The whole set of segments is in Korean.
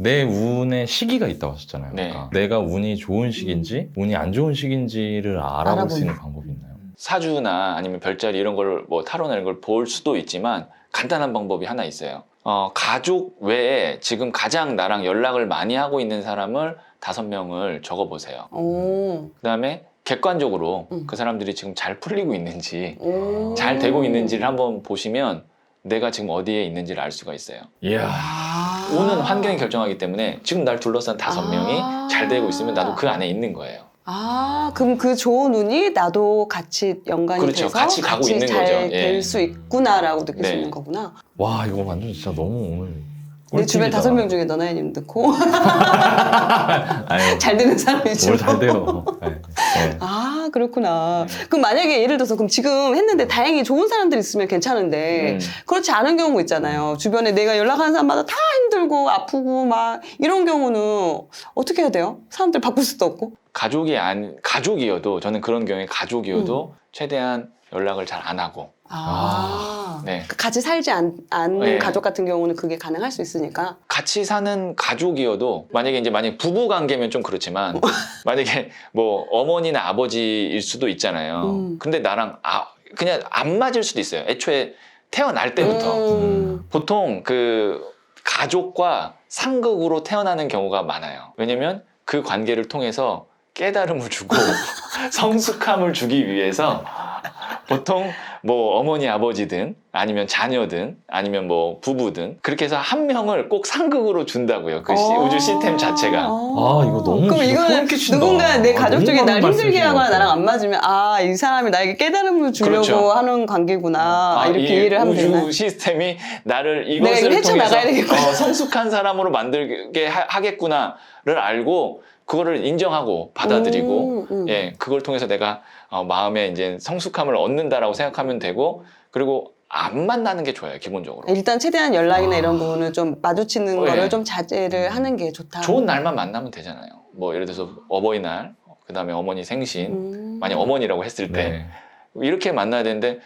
내 운의 시기가 있다고 하셨잖아요. 네. 그러니까 내가 운이 좋은 시기인지 운이 안 좋은 시기인지를 알아볼 수 있는 방법이 있나요? 사주나 아니면 별자리 이런 걸 뭐 타로나 이런 걸 볼 수도 있지만 간단한 방법이 하나 있어요. 가족 외에 지금 가장 나랑 연락을 많이 하고 있는 사람을 5명을 적어보세요. 그 다음에 객관적으로 그 사람들이 지금 잘 풀리고 있는지 잘 되고 있는지를 한번 보시면 내가 지금 어디에 있는지를 알 수가 있어요. 이야. 오는 환경이 결정하기 때문에 지금 날 둘러싼 5명이 잘 되고 있으면 나도 그 안에 있는 거예요. 그럼 그 좋은 운이 나도 같이 연관이 그렇죠. 돼서 같이 가고 있는 잘 거죠. 될 예. 수 있구나라고 느낄 수 네. 있는 거구나. 와 이거 완전 진짜 너무 오늘 내 주변 꿀팁이다. 5명 중에 너나이님 넣고 아유, 잘 되는 사람이죠. 뭘 잘 돼요. 네. 네. 그렇구나. 그럼 만약에 예를 들어서 그럼 지금 했는데 다행히 좋은 사람들 있으면 괜찮은데 그렇지 않은 경우 있잖아요. 주변에 내가 연락하는 사람마다 다 힘들고 아프고 막 이런 경우는 어떻게 해야 돼요? 사람들 바꿀 수도 없고. 가족이어도 저는 그런 경우에 가족이어도 최대한 연락을 잘 안 하고 네. 같이 살지 않는 네. 가족 같은 경우는 그게 가능할 수 있으니까. 같이 사는 가족이어도 만약에 부부 관계면 좀 그렇지만 만약에 뭐 어머니나 아버지일 수도 있잖아요. 근데 나랑 그냥 안 맞을 수도 있어요. 애초에 태어날 때부터 보통 그 가족과 상극으로 태어나는 경우가 많아요. 왜냐면 그 관계를 통해서 깨달음을 주고 성숙함을 주기 위해서 보통 뭐 어머니 아버지든 아니면 자녀든 아니면 뭐 부부든 그렇게 해서 한 명을 꼭 상극으로 준다고요. 그 우주 시스템 자체가. 이거 너무 그럼 이거는 소름 끼친다. 누군가 내 가족 너무 중에 많은 날 힘들게 말씀이신 하거나 것 나랑 같아요. 안 맞으면 이 사람이 나에게 깨달음을 주려고 그렇죠. 하는 관계구나 이렇게 이해를 하면 우주 되나? 시스템이 나를 내가 이것을 이걸 헤쳐나가야 통해서 되겠구나. 성숙한 사람으로 만들게 하겠구나를 알고 그거를 인정하고 받아들이고 예, 그걸 통해서 내가 마음에 이제 성숙함을 얻는다라고 생각하면 되고 그리고 안 만나는 게 좋아요, 기본적으로. 일단 최대한 연락이나 이런 부분을 좀 마주치는 예. 거를 좀 자제를 하는 게 좋다. 좋은 날만 만나면 되잖아요. 뭐 예를 들어서 어버이날, 그다음에 어머니 생신, 만약 어머니라고 했을 때 네. 이렇게 만나야 되는데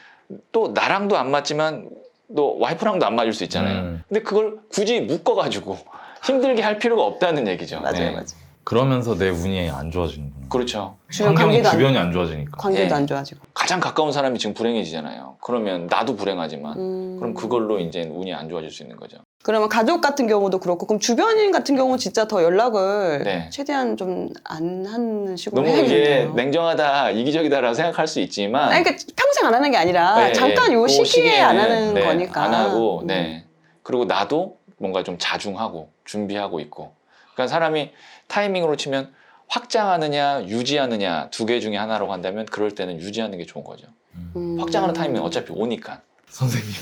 또 나랑도 안 맞지만 또 와이프랑도 안 맞을 수 있잖아요. 근데 그걸 굳이 묶어가지고 힘들게 할 필요가 없다는 얘기죠. 맞아요, 네. 맞아요. 그러면서 내 운이 안 좋아지는구나. 그렇죠. 주변이 안 좋아지니까. 관계도 예. 안 좋아지고. 가장 가까운 사람이 지금 불행해지잖아요. 그러면 나도 불행하지만 그럼 그걸로 이제 운이 안 좋아질 수 있는 거죠. 그러면 가족 같은 경우도 그렇고 그럼 주변인 같은 경우는 진짜 더 연락을 네. 최대한 좀 안 하는 식으로 너무 이게 해야겠네요. 냉정하다, 이기적이다라고 생각할 수 있지만 그러니까 평생 안 하는 게 아니라 네, 잠깐 요 그 시기에 안 하는 네, 거니까. 안 하고, 네. 그리고 나도 뭔가 좀 자중하고 준비하고 있고. 그러니까 사람이 타이밍으로 치면 확장하느냐, 유지하느냐 2개 중에 하나라고 한다면 그럴 때는 유지하는 게 좋은 거죠. 확장하는 타이밍은 어차피 오니까. 선생님.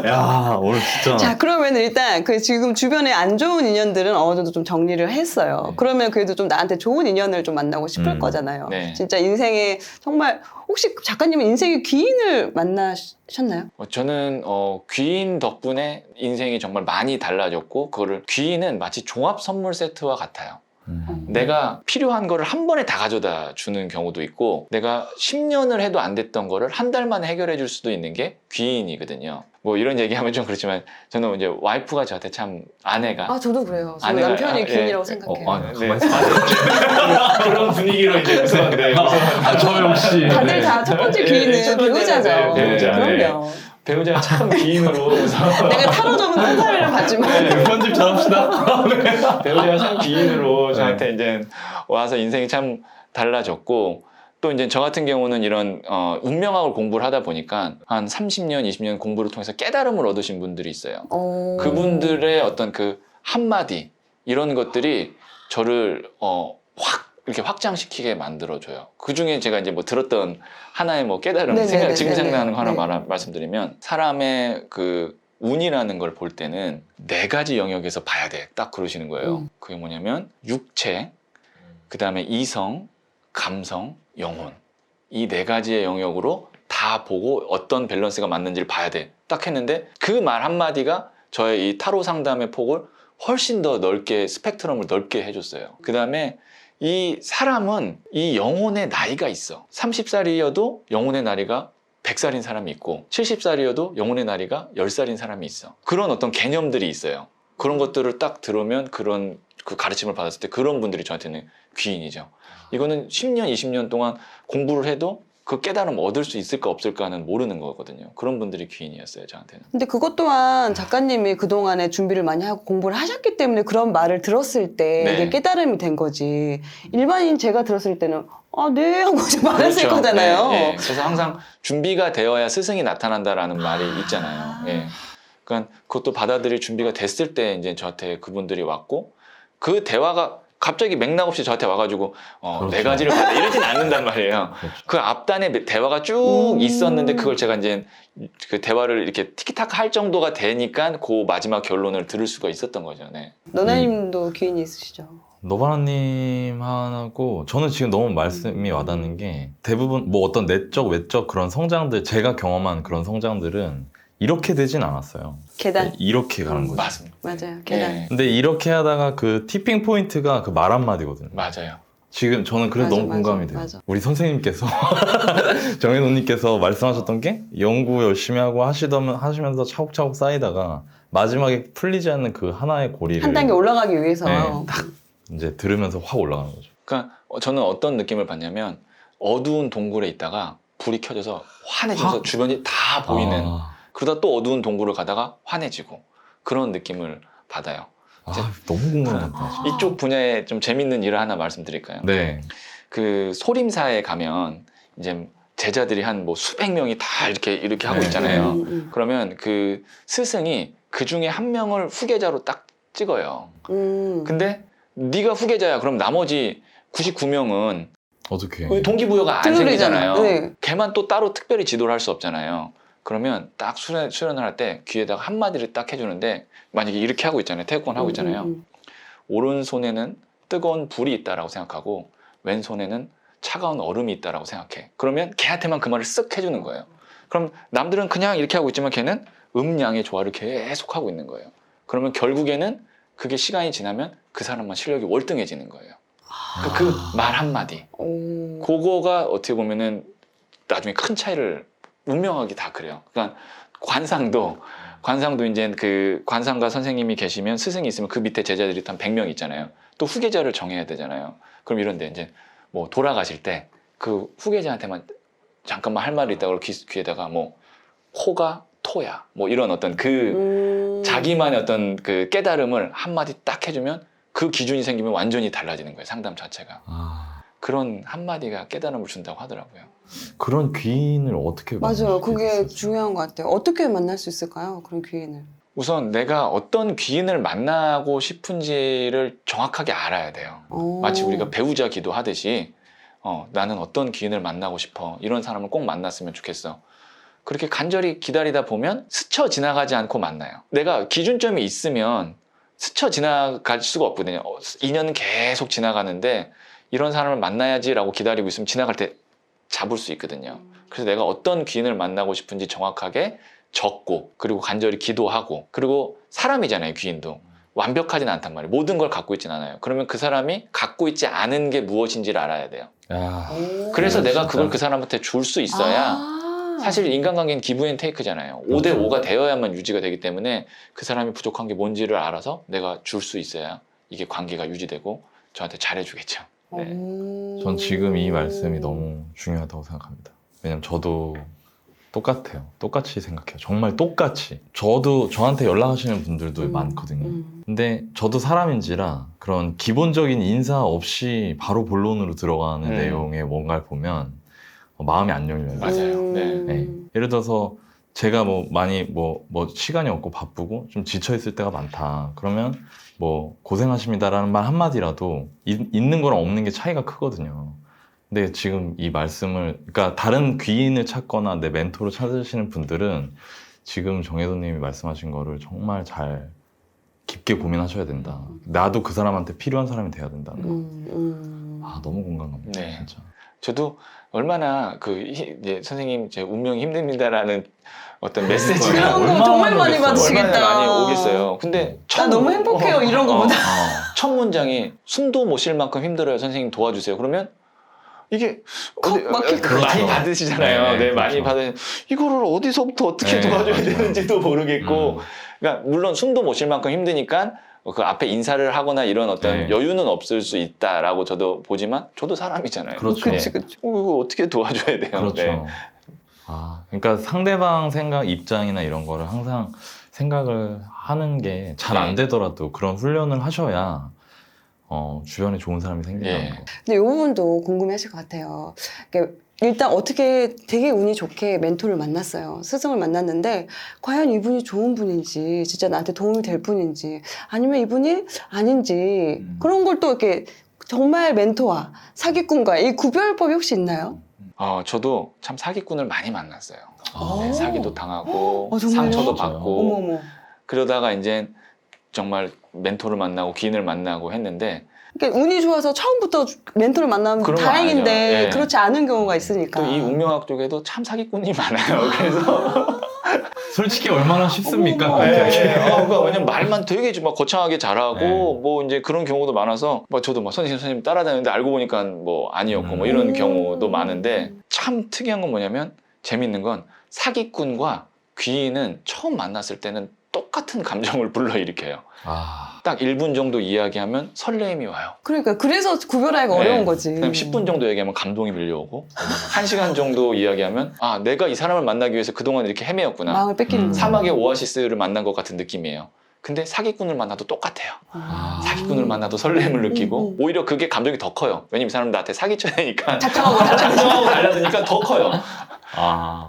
야 오늘 진짜. 자, 그러면 일단 그 지금 주변에 안 좋은 인연들은 어느 정도 좀 정리를 했어요. 그러면 그래도 좀 나한테 좋은 인연을 좀 만나고 싶을 거잖아요. 네. 진짜 인생에 정말 혹시 작가님은 인생의 귀인을 만나셨나요? 저는 귀인 덕분에 인생이 정말 많이 달라졌고 그거를 귀인은 마치 종합 선물 세트와 같아요. 내가 필요한 거를 한 번에 다 가져다 주는 경우도 있고 내가 10년을 해도 안 됐던 거를 한 달 만에 해결해 줄 수도 있는 게 귀인이거든요. 뭐 이런 얘기하면 좀 그렇지만 저는 이제 와이프가 저한테 참 아내가 저도 그래요. 저 아내가- 남편이 귀인이라고 예. 생각해요. 네. 그런 분위기로 이제 웃었는데 저 역시. 다들 다 첫 번째 귀인은 첫 번째는 배우자죠. 네, 배우자. 그럼요. 배우자가 참 귀인으로 내가 타로 전문 한사를 봤지만 편집 잘합시다. 배우자가 참 귀인으로 저한테 이제 와서 인생이 참 달라졌고 또 이제 저 같은 경우는 이런 운명학을 공부를 하다 보니까 한 30년, 20년 공부를 통해서 깨달음을 얻으신 분들이 있어요. 그분들의 어떤 그 한마디 이런 것들이 저를 확 이렇게 확장시키게 만들어줘요. 그 중에 제가 이제 뭐 들었던 하나의 뭐 깨달음, 네네네네네. 지금 생각나는 거 하나 네. 말씀드리면 사람의 그 운이라는 걸 볼 때는 4가지 영역에서 봐야 돼. 딱 그러시는 거예요. 그게 뭐냐면 육체, 그 다음에 이성, 감성, 영혼. 이 4가지의 영역으로 다 보고 어떤 밸런스가 맞는지를 봐야 돼. 딱 했는데 그 말 한마디가 저의 이 타로 상담의 폭을 훨씬 더 넓게 스펙트럼을 넓게 해줬어요. 그 다음에 이 사람은 이 영혼의 나이가 있어. 30살이어도 영혼의 나이가 100살인 사람이 있고 70살이어도 영혼의 나이가 10살인 사람이 있어. 그런 어떤 개념들이 있어요. 그런 것들을 딱 들으면 그런 그 가르침을 받았을 때 그런 분들이 저한테는 귀인이죠. 이거는 10년, 20년 동안 공부를 해도 그 깨달음 얻을 수 있을까 없을까는 모르는 거거든요. 그런 분들이 귀인이었어요, 저한테는. 근데 그것 또한 작가님이 그동안에 준비를 많이 하고 공부를 하셨기 때문에 그런 말을 들었을 때 네. 이게 깨달음이 된 거지. 일반인 제가 들었을 때는 아, 네 하고 좀 말했을 거잖아요. 네, 예. 그래서 항상 준비가 되어야 스승이 나타난다라는 말이 있잖아요. 예. 그러니까 그것도 받아들일 준비가 됐을 때 이제 저한테 그분들이 왔고 그 대화가 갑자기 맥락 없이 저한테 와가지고 그렇죠. 네 가지를 받아 이러진 않는단 말이에요. 그렇죠. 그 앞단에 대화가 쭉 있었는데 그걸 제가 이제 그 대화를 이렇게 티키타카 할 정도가 되니까 그 마지막 결론을 들을 수가 있었던 거죠. 네. 너나님도 귀인이 있으시죠? 노바라님하고 저는 지금 너무 말씀이 와닿는 게 대부분 뭐 어떤 내적 외적 그런 성장들 제가 경험한 그런 성장들은 이렇게 되진 않았어요. 계단. 이렇게 가는 거죠. 맞습니다. 맞아요. 계단. 예. 근데 이렇게 하다가 그 티핑 포인트가 그 말 한마디거든요. 맞아요. 지금 저는 그래서 맞아, 너무 맞아, 공감이 돼요. 맞아. 우리 선생님께서 정혜노님께서 말씀하셨던 게 연구 열심히 하고 하시면서 차곡차곡 쌓이다가 마지막에 풀리지 않는 그 하나의 고리를 한 단계 올라가기 위해서. 네, 딱 이제 들으면서 확 올라가는 거죠. 그러니까 저는 어떤 느낌을 받냐면 어두운 동굴에 있다가 불이 켜져서 환해져서 주변이 다 보이는 그러다 또 어두운 동굴을 가다가 환해지고 그런 느낌을 받아요. 너무 궁금하다. 이쪽 분야에 좀 재밌는 일을 하나 말씀드릴까요? 네. 그 소림사에 가면 이제 제자들이 한 뭐 수백 명이 다 이렇게 하고 네. 있잖아요. 그러면 그 스승이 그 중에 한 명을 후계자로 딱 찍어요. 근데 네가 후계자야. 그럼 나머지 99명은 어떻게? 동기부여가 안 뜬금이잖아요. 생기잖아요. 네. 걔만 또 따로 특별히 지도를 할 수 없잖아요. 그러면 딱 수련을 할 때 귀에다가 한마디를 딱 해주는데 만약에 이렇게 하고 있잖아요. 태국권 하고 있잖아요. 오른손에는 뜨거운 불이 있다라고 생각하고 왼손에는 차가운 얼음이 있다라고 생각해. 그러면 걔한테만 그 말을 쓱 해주는 거예요. 그럼 남들은 그냥 이렇게 하고 있지만 걔는 음양의 조화를 계속 하고 있는 거예요. 그러면 결국에는 그게 시간이 지나면 그 사람만 실력이 월등해지는 거예요. 그 말 한마디. 그거가 어떻게 보면은 나중에 큰 차이를 운명하게 다 그래요. 그러니까 관상도 이제 그 관상가 선생님이 계시면 스승이 있으면 그 밑에 제자들이 한 100명 있잖아요. 또 후계자를 정해야 되잖아요. 그럼 이런데 이제 뭐 돌아가실 때 그 후계자한테만 잠깐만 할 말이 있다고 귀에다가 뭐 코가 토야 뭐 이런 어떤 그 자기만의 어떤 그 깨달음을 한마디 딱 해주면 그 기준이 생기면 완전히 달라지는 거예요. 상담 자체가. 그런 한마디가 깨달음을 준다고 하더라고요. 그런 귀인을 어떻게 맞아요. 만날 수 그게 있을까요? 중요한 것 같아요. 어떻게 만날 수 있을까요? 그런 귀인을. 우선 내가 어떤 귀인을 만나고 싶은지를 정확하게 알아야 돼요. 마치 우리가 배우자 기도하듯이 나는 어떤 귀인을 만나고 싶어. 이런 사람을 꼭 만났으면 좋겠어. 그렇게 간절히 기다리다 보면 스쳐 지나가지 않고 만나요. 내가 기준점이 있으면 스쳐 지나갈 수가 없거든요. 2년은 계속 지나가는데 이런 사람을 만나야지라고 기다리고 있으면 지나갈 때 잡을 수 있거든요. 그래서 내가 어떤 귀인을 만나고 싶은지 정확하게 적고 그리고 간절히 기도하고 그리고 사람이잖아요. 귀인도 완벽하진 않단 말이에요. 모든 걸 갖고 있진 않아요. 그러면 그 사람이 갖고 있지 않은 게 무엇인지를 알아야 돼요. 야, 그래서 내가 진짜. 그걸 그 사람한테 줄 수 있어야 사실 인간관계는 기브 앤 테이크잖아요. 5대 5가 되어야만 유지가 되기 때문에 그 사람이 부족한 게 뭔지를 알아서 내가 줄 수 있어야 이게 관계가 유지되고 저한테 잘해주겠죠. 네. 전 지금 이 말씀이 너무 중요하다고 생각합니다. 왜냐면 저도 똑같아요. 똑같이 생각해요. 정말 똑같이. 저도 저한테 연락하시는 분들도 많거든요. 근데 저도 사람인지라 그런 기본적인 인사 없이 바로 본론으로 들어가는 내용의 뭔가를 보면 마음이 안 열려요. 맞아요. 네. 네. 예를 들어서 제가 뭐 많이 뭐 시간이 없고 바쁘고 좀 지쳐 있을 때가 많다. 그러면 뭐 고생하십니다라는 말 한마디라도 있는 거랑 없는 게 차이가 크거든요. 근데 지금 이 말씀을 그러니까 다른 귀인을 찾거나 내 멘토를 찾으시는 분들은 지금 정혜도님이 말씀하신 거를 정말 잘 깊게 고민하셔야 된다. 나도 그 사람한테 필요한 사람이 돼야 된다는 거. 아 너무 공감합니다. 네. 진짜. 저도 얼마나 이제 선생님 제 운명이 힘듭니다라는 어떤 메시지가 이런 거 얼마나 정말 많이 오겠어요. 받으시겠다. 얼마나 많이 오겠어요. 근데 나 너무 행복해요. 이런 거보다. 첫 문장이 숨도 못 쉴 만큼 힘들어요. 선생님 도와주세요. 그러면 이게 컵 막힐 것 많이 같아요. 받으시잖아요. 네, 네, 많이 그렇죠. 받으 이거를 어디서부터 어떻게 네, 도와줘야 맞아요. 되는지도 모르겠고, 그러니까 물론 숨도 못 쉴 만큼 힘드니까 그 앞에 인사를 하거나 이런 어떤 네. 여유는 없을 수 있다라고 저도 보지만 저도 사람이잖아요. 그렇죠. 그치, 그치. 이거 어떻게 도와줘야 돼요? 그렇죠. 네. 그러니까 상대방 생각, 입장이나 이런 거를 항상 생각을 하는 게 잘 안 네. 되더라도 그런 훈련을 하셔야 주변에 좋은 사람이 생긴다는 예. 거. 근데 이 부분도 궁금해하실 것 같아요. 그러니까 일단 어떻게 되게 운이 좋게 멘토를 만났어요. 스승을 만났는데 과연 이분이 좋은 분인지 진짜 나한테 도움이 될 분인지 아니면 이분이 아닌지 그런 걸 또 이렇게 정말 멘토와 사기꾼과 이 구별법이 혹시 있나요? 저도 참 사기꾼을 많이 만났어요. 아. 네, 사기도 당하고 정말요? 상처도 진짜요? 받고 어머머. 그러다가 이제 정말 멘토를 만나고 기인을 만나고 했는데 그러니까 운이 좋아서 처음부터 멘토를 만나면 그런 거 다행인데 아니죠. 예. 그렇지 않은 경우가 있으니까. 또 이 운명학 쪽에도 참 사기꾼이 많아요. 그래서 솔직히 얼마나 쉽습니까? 어머. 그러니까 왜냐면 말만 되게 막 거창하게 잘하고 네. 뭐 이제 그런 경우도 많아서 막 저도 막 선생님 따라다녔는데 알고 보니까 뭐 아니었고 뭐 이런 경우도 많은데 참 특이한 건 뭐냐면 재밌는 건 사기꾼과 귀인은 처음 만났을 때는 똑같은 감정을 불러일으켜요. 딱 1분 정도 이야기하면 설레임이 와요. 그러니까 그래서 구별하기가 네. 어려운 거지. 그다음 10분 정도 얘기하면 감동이 밀려오고 1시간 정도 이야기하면 아 내가 이 사람을 만나기 위해서 그동안 이렇게 헤매었구나. 마음을 뺏기는 거야. 사막의 오아시스를 만난 것 같은 느낌이에요. 근데 사기꾼을 만나도 똑같아요. 사기꾼을 만나도 설렘을 느끼고 오히려 그게 감정이 더 커요. 왜냐면 이 사람 나한테 사기쳐야 되니까 작정하고 작정하고 달려드니까 더 커요.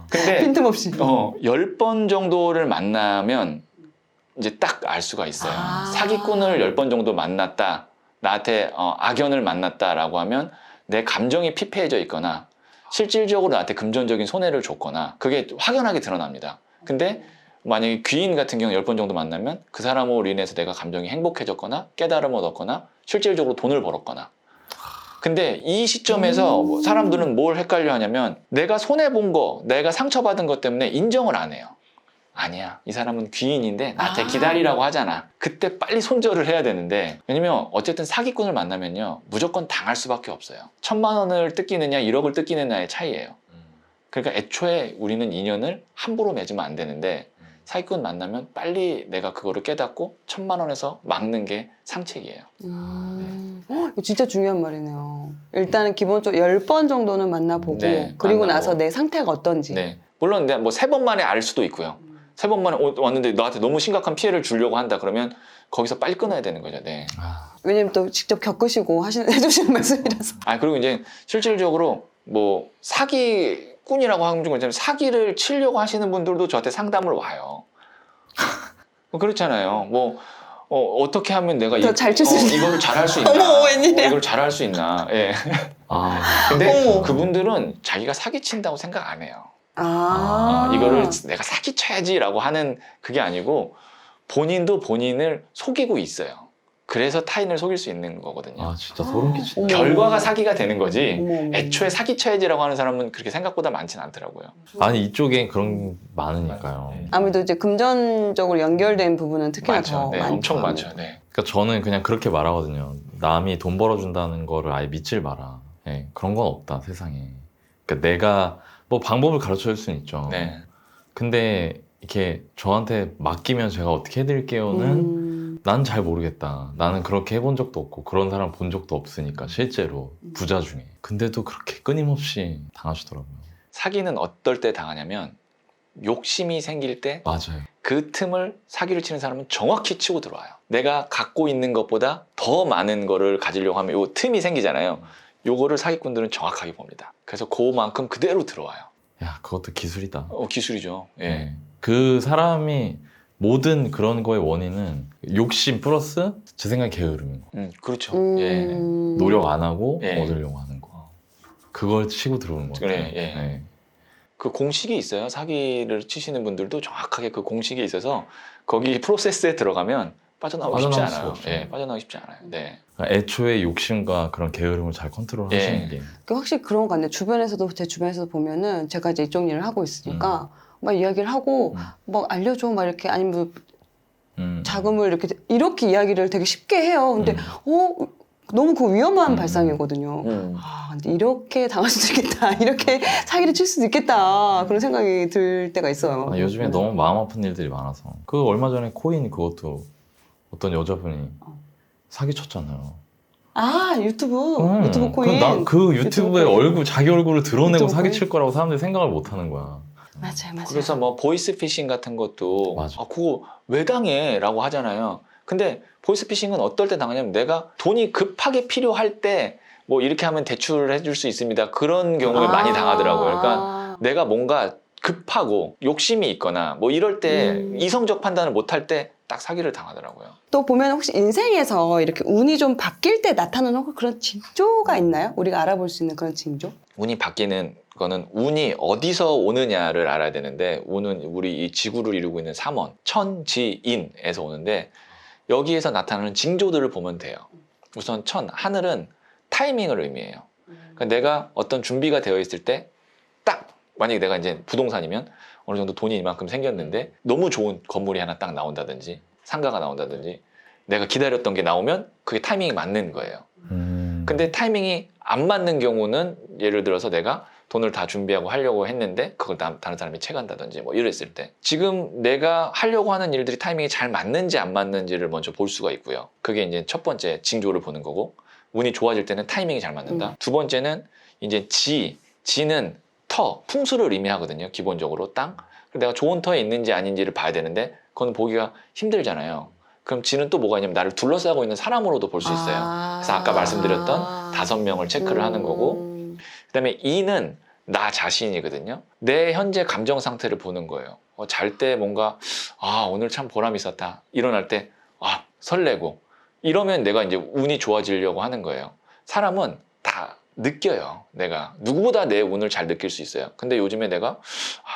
근데 빈틈없이. 10번 정도를 만나면 이제 딱 알 수가 있어요. 사기꾼을 10번 정도 만났다. 나한테 악연을 만났다라고 하면 내 감정이 피폐해져 있거나 실질적으로 나한테 금전적인 손해를 줬거나 그게 확연하게 드러납니다. 근데 만약에 귀인 같은 경우 10번 정도 만나면 그 사람으로 인해서 내가 감정이 행복해졌거나 깨달음을 얻었거나 실질적으로 돈을 벌었거나 근데 이 시점에서 사람들은 뭘 헷갈려 하냐면 내가 손해본 거, 내가 상처받은 것 때문에 인정을 안 해요. 아니야. 이 사람은 귀인인데 나한테 기다리라고 하잖아. 그때 빨리 손절을 해야 되는데 왜냐면 어쨌든 사기꾼을 만나면요. 무조건 당할 수밖에 없어요. 1,000만 원을 뜯기느냐 1억을 뜯기느냐의 차이예요. 그러니까 애초에 우리는 인연을 함부로 맺으면 안 되는데 사기꾼 만나면 빨리 내가 그거를 깨닫고 1,000만 원에서 막는 게 상책이에요. 이거 진짜 중요한 말이네요. 일단은 기본적으로 10번 정도는 만나보고 네, 그리고 만나고. 나서 내 상태가 어떤지. 네. 물론 내가 뭐 3번 만에 알 수도 있고요. 3번 만에 왔는데 너한테 너무 심각한 피해를 주려고 한다 그러면 거기서 빨리 끊어야 되는 거죠. 네. 왜냐면 또 직접 겪으시고 해주시는 말씀이라서. 그리고 이제 실질적으로 뭐 사기꾼이라고 하는 건 있잖아요. 사기를 치려고 하시는 분들도 저한테 상담을 와요. 뭐 그렇잖아요. 뭐 어떻게 하면 내가 더 잘 칠 수 있나? 이거를 잘할 수 있나? 어머, 웬일이야. 이걸 잘할 수 있나? 예. 근데 그분들은 자기가 사기친다고 생각 안 해요. 이거를 내가 사기쳐야지라고 하는 그게 아니고 본인도 본인을 속이고 있어요. 그래서 타인을 속일 수 있는 거거든요. 진짜 소름 끼친다. 결과가 사기가 되는 거지 어머. 애초에 사기쳐야지라고 하는 사람은 그렇게 생각보다 많지는 않더라고요. 아니 이쪽에 그런 게 많으니까요. 아무래도 이제 금전적으로 연결된 부분은 특히나 많죠. 더 네, 많죠. 엄청 많죠. 네. 그러니까 저는 그냥 그렇게 말하거든요. 남이 돈 벌어준다는 거를 아예 믿질 마라. 예, 그런 건 없다 세상에. 그러니까 내가 뭐 방법을 가르쳐 줄 수는 있죠. 네. 근데 이렇게 저한테 맡기면 제가 어떻게 해드릴게요는 난 잘 모르겠다. 나는 그렇게 해본 적도 없고 그런 사람 본 적도 없으니까 실제로 부자 중에. 근데도 그렇게 끊임없이 당하시더라고요. 사기는 어떨 때 당하냐면 욕심이 생길 때 맞아요. 그 틈을 사기를 치는 사람은 정확히 치고 들어와요. 내가 갖고 있는 것보다 더 많은 거를 가지려고 하면 요 틈이 생기잖아요. 요거를 사기꾼들은 정확하게 봅니다. 그래서 그만큼 그대로 들어와요. 야, 그것도 기술이다. 기술이죠. 예. 네. 그 사람이 모든 그런 거의 원인은 욕심 플러스 제 생각에 게으름인 거. 그렇죠. 예. 노력 안 하고 예. 얻으려고 하는 거. 그걸 치고 들어오는 거 같아요. 그래, 예. 네. 그 공식이 있어요. 사기를 치시는 분들도 정확하게 그 공식이 있어서 거기 프로세스에 들어가면 빠져나오기 쉽지 빠져나올 않아요. 수가 없죠. 예, 빠져나오기 쉽지 않아요. 네. 그러니까 애초에 욕심과 그런 게으름을 잘 컨트롤 하시는 게. 확실히 그런 것 같네요. 제 주변에서 보면은 제가 이제 이쪽 일을 하고 있으니까 막 이야기를 하고 막 알려줘 막 이렇게 아니면 자금을 이렇게 이야기를 되게 쉽게 해요. 근데 너무 그 위험한 발상이거든요. 음. 아, 근데 이렇게 당할 수도 있겠다. 이렇게 사기를 칠 수도 있겠다. 그런 생각이 들 때가 있어요. 아, 요즘에 너무 마음 아픈 일들이 많아서. 그 얼마 전에 코인 그것도 어떤 여자분이 사기쳤잖아요. 아, 유튜브 코인. 그 유튜브에 유튜브 자기 얼굴을 드러내고 유튜브 사기칠 거라고 사람들이 생각을 못 하는 거야. 맞아요. 그래서 뭐 보이스피싱 같은 것도 맞아. 아, 그거 왜 당해? 라고 하잖아요. 근데 보이스피싱은 어떨 때 당하냐면 내가 돈이 급하게 필요할 때 뭐 이렇게 하면 대출을 해줄 수 있습니다. 그런 경우에 많이 당하더라고요. 그러니까 내가 뭔가 급하고 욕심이 있거나 뭐 이럴 때 이성적 판단을 못할 때 딱 사기를 당하더라고요. 또 보면 혹시 인생에서 이렇게 운이 좀 바뀔 때 나타나는 혹시 그런 징조가 있나요? 우리가 알아볼 수 있는 그런 징조? 운이 바뀌는 거는 운이 어디서 오느냐를 알아야 되는데 운은 우리 이 지구를 이루고 있는 삼원, 천지인에서 오는데 여기에서 나타나는 징조들을 보면 돼요. 우선 하늘은 타이밍을 의미해요. 그러니까 내가 어떤 준비가 되어 있을 때 딱 만약에 내가 이제 부동산이면 어느 정도 돈이 이만큼 생겼는데 너무 좋은 건물이 하나 딱 나온다든지 상가가 나온다든지 내가 기다렸던 게 나오면 그게 타이밍이 맞는 거예요. 근데 타이밍이 안 맞는 경우는 예를 들어서 내가 돈을 다 준비하고 하려고 했는데 그걸 다른 사람이 채간다든지 뭐 이랬을 때 지금 내가 하려고 하는 일들이 타이밍이 잘 맞는지 안 맞는지를 먼저 볼 수가 있고요. 그게 이제 첫 번째 징조를 보는 거고 운이 좋아질 때는 타이밍이 잘 맞는다. 두 번째는 이제 지는 터, 풍수를 의미하거든요. 기본적으로 땅. 내가 좋은 터에 있는지 아닌지를 봐야 되는데 그건 보기가 힘들잖아요. 그럼 지는 또 뭐가 있냐면 나를 둘러싸고 있는 사람으로도 볼 수 있어요. 그래서 아까 말씀드렸던 5명을 체크를 하는 거고 그다음에 이는 나 자신이거든요. 내 현재 감정 상태를 보는 거예요. 잘 때 뭔가 오늘 참 보람 있었다. 일어날 때 설레고 이러면 내가 이제 운이 좋아지려고 하는 거예요. 사람은 다 느껴요. 내가 누구보다 내 운을 잘 느낄 수 있어요. 근데 요즘에 내가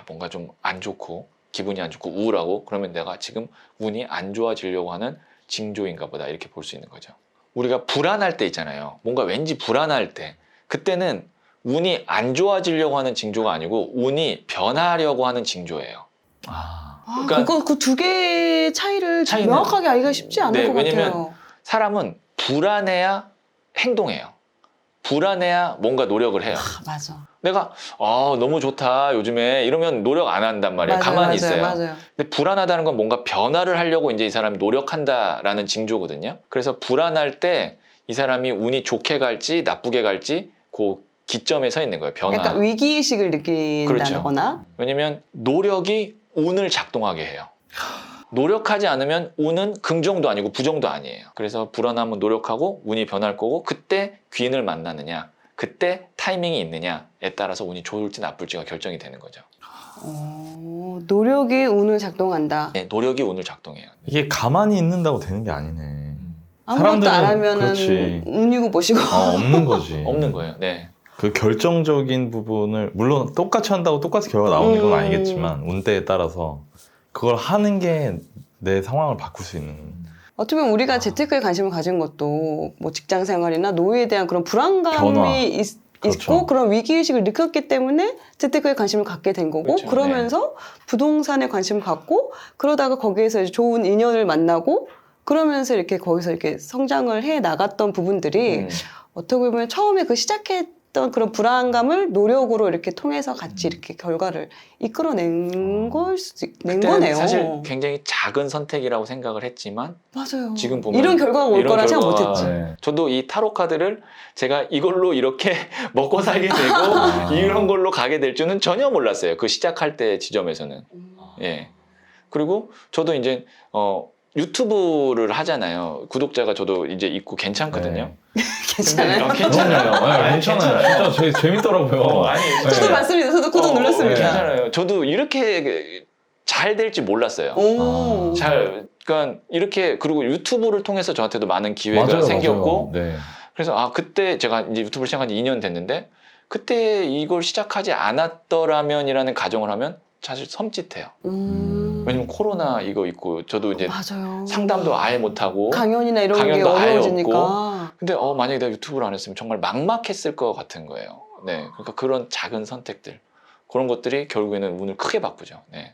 뭔가 좀 안 좋고 기분이 안 좋고 우울하고 그러면 내가 지금 운이 안 좋아지려고 하는 징조인가 보다 이렇게 볼 수 있는 거죠. 우리가 불안할 때 있잖아요. 뭔가 왠지 불안할 때 그때는 운이 안 좋아지려고 하는 징조가 아니고 운이 변하려고 하는 징조예요. 그러니까 그 두 개의 차이를 명확하게 알기가 쉽지 않을 것 왜냐면 같아요. 사람은 불안해야 행동해요. 불안해야 뭔가 노력을 해요. 맞아. 내가 너무 좋다 요즘에 이러면 노력 안 한단 말이에요. 가만히 있어요. 맞아요. 근데 불안하다는 건 뭔가 변화를 하려고 이제 이 사람이 노력한다라는 징조거든요. 그래서 불안할 때 이 사람이 운이 좋게 갈지 나쁘게 갈지 그 기점에 서 있는 거예요. 변화. 약간 위기의식을 느낀다거나. 그렇죠. 왜냐면 노력이 운을 작동하게 해요. 노력하지 않으면 운은 긍정도 아니고 부정도 아니에요. 그래서 불안하면 노력하고 운이 변할 거고 그때 귀인을 만나느냐 그때 타이밍이 있느냐에 따라서 운이 좋을지 나쁠지가 결정이 되는 거죠. 노력이 운을 작동한다. 네, 노력이 운을 작동해요. 이게 가만히 있는다고 되는 게 아니네. 아무것도 안 하면은 그렇지. 운이고 뭐시고. 없는 거지. 없는 거예요. 네. 그 결정적인 부분을 물론 똑같이 한다고 똑같이 결과가 나오는 건 아니겠지만 운때에 따라서 그걸 하는 게 내 상황을 바꿀 수 있는. 어떻게 보면 우리가 재테크에 관심을 가진 것도 뭐 직장 생활이나 노후에 대한 그런 불안감이 변화. 있고 그렇죠. 그런 위기의식을 느꼈기 때문에 재테크에 관심을 갖게 된 거고 그렇죠. 그러면서 부동산에 관심을 갖고 그러다가 거기에서 이제 좋은 인연을 만나고 그러면서 이렇게 거기서 이렇게 성장을 해 나갔던 부분들이 어떻게 보면 처음에 그 시작했던 그런 불안감을 노력으로 이렇게 통해서 같이 이렇게 결과를 이끌어낸 낸 거네요. 사실 굉장히 작은 선택이라고 생각을 했지만 맞아요. 지금 보면 이런 결과가 올 거라 생각 못했지. 네. 저도 이 타로 카드를 제가 이걸로 이렇게 먹고 살게 되고 이런 걸로 가게 될 줄은 전혀 몰랐어요. 그 시작할 때 지점에서는. 예. 그리고 저도 이제 유튜브를 하잖아요. 구독자가 저도 이제 있고 괜찮거든요. 괜찮아요. 괜찮아요. 괜찮아요. 진짜 재밌더라고요. 저도 맞습니다. 저도 구독 눌렀습니다. 괜찮아요. 저도 이렇게 잘 될지 몰랐어요. 오. 그러니까 이렇게 그리고 유튜브를 통해서 저한테도 많은 기회가 생겼고 네. 그래서 그때 제가 이제 유튜브를 시작한 지 2년 됐는데 그때 이걸 시작하지 않았더라면이라는 가정을 하면 사실 섬찟해요. 왜냐면 코로나 이거 있고 저도 이제 맞아요. 상담도 아예 못하고 강연이나 이런 게 강연도 아예 어려워지니까. 근데 만약에 내가 유튜브를 안 했으면 정말 막막했을 것 같은 거예요. 네, 그러니까 그런 작은 선택들 그런 것들이 결국에는 운을 크게 바꾸죠. 네.